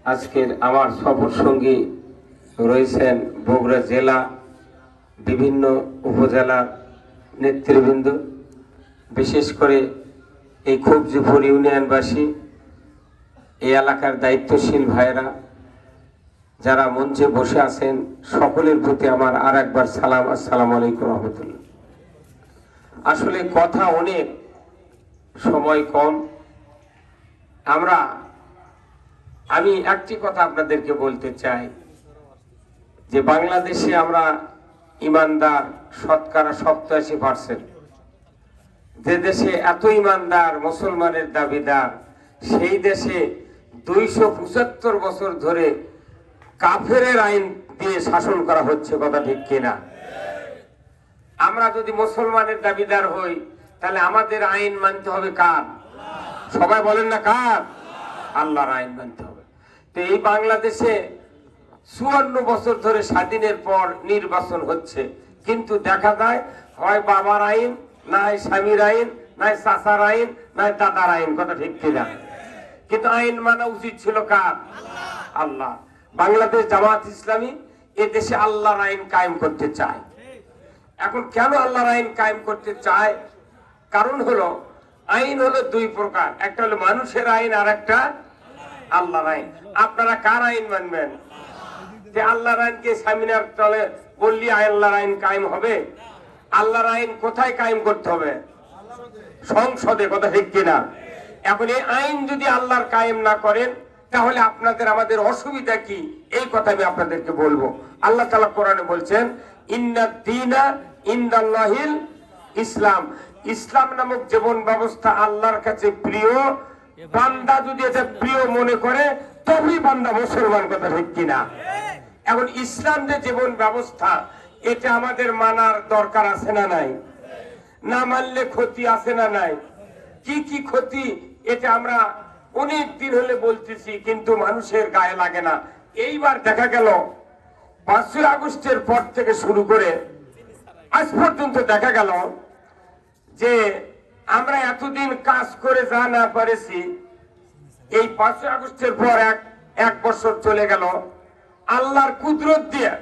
আজকের আমার সফর সঙ্গী রয়েছেন বগুড়া জেলা বিভিন্ন উপজেলার নেতৃবৃন্দ, বিশেষ করে এই খুবজিপুর ইউনিয়নবাসী, এই এলাকার দায়িত্বশীল ভাইয়েরা যারা মঞ্চে বসে আছেন, সকলের প্রতি আমার আর একবার সালাম। আসসালামু আলাইকুম রহমতুল্লাহ। আসলে কথা অনেক, সময় কম। আমি একটি কথা আপনাদেরকে বলতে চাই যে বাংলাদেশে আমরা ইমানদার শতকরা 87%। যে দেশে এত ইমানদার মুসলমানের দাবিদার, সেই দেশে 275 বছর ধরে কাফেরের আইন দিয়ে শাসন করা হচ্ছে। কথা ঠিক কিনা? আমরা যদি মুসলমানের দাবিদার হই, তাহলে আমাদের আইন মানতে হবে কার? সবাই বলেন না কার? আল্লাহর আইন মানতে হবে। তো এই বাংলাদেশে 54 বছর ধরে স্বাধীনের পর নির্বাচন হচ্ছে, কিন্তু দেখা যায় হয় বাবার আইন, নাই স্বামীর আইন, নাই চাচার আইন, নাই দাদার আইন। কথা ঠিক কিনা? কিন্তু আইন মানা উচিত ছিল কার? আল্লাহ। বাংলাদেশ জামাত ইসলামী এ দেশে আল্লাহর আইন কায়েম করতে চায়। এখন কেন আল্লাহর আইন কায়েম করতে চায়? কারণ হলো আইন হলো দুই প্রকার, একটা হলো মানুষের আইন আর একটা আল্লাহর আইন। আপনারা কার আইন মানবেন? যে আল্লাহর আইনকে সেমিনার চলে বললি আল্লাহর আইন কায়েম হবে? আল্লাহর আইন কোথায় কায়েম করতে হবে? সংসদে। কথা ঠিক কিনা? এখন এই আইন যদি আল্লাহর কায়েম না করেন, তাহলে আপনাদের আমাদের অসুবিধা কি? এই কথা আমি আপনাদেরকে বলবো। আল্লাহ তাআলা কোরআনে বলছেন, ইন্নাদ দীনা ইনদাল্লাহিল ইসলাম। ইসলাম নামক জীবন ব্যবস্থা আল্লাহর কাছে প্রিয়। বান্দা যদি এটা প্রিয় মনে করে, তবেই বান্দা মুসলমান। কথা ঠিক কিনা? এখন ইসলাম যে জীবন ব্যবস্থা, এটা আমাদের মানার দরকার আছে না নাই? না মানলে ক্ষতি আছে না নাই? কি কি ক্ষতি, এটা আমরা অনেক দিন হলে বলতেছি, কিন্তু মানুষের গায়ে লাগে না। এইবার দেখা গেল 5ই আগস্টের পর থেকে শুরু করে আজ পর্যন্ত দেখা গেল যে আমরা এতদিন কাজ করে যা না পারেছি, এই 5ই আগস্টের পর এক বছর চলে গেল। আল্লাহর কুদরত দিয়ে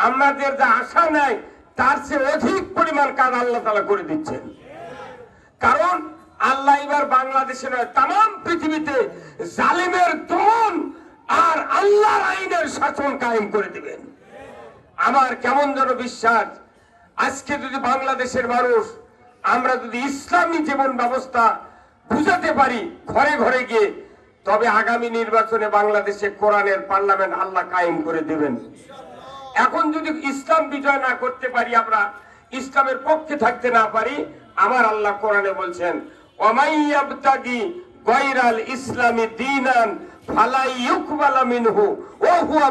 আমাদের যা আশা নাই, তার চেয়ে অধিক পরিমাণ কাজ আল্লাহ তাআলা করে দিচ্ছেন। কারণ আল্লাহ এবার বাংলাদেশে নয়, তাম পৃথিবীতে জালিমের দমন আর আল্লাহর আইনের শাসন কায়েম করে দিবেন। আমার কেমন যেন বিশ্বাস, আজকে যদি বাংলাদেশের মানুষ আমরা যদি ইসলামী জীবন ব্যবস্থা বুঝাতে পারি ঘরে ঘরে গিয়ে, তবে আগামী নির্বাচনে বাংলাদেশে কোরআনের পার্লামেন্ট আল্লাহ কায়েম করে দিবেন। এখন যদি ইসলাম বিজয় না করতে পারি, আমরা ইসলামের পক্ষে থাকতে না পারি, আমার আল্লাহ কোরআনে বলছেন, ওয়ামাইয়াবতাগি গায়রাল ইসলামি দীনান ফালা ইউকবালা মিনহু ওয়া হুয়া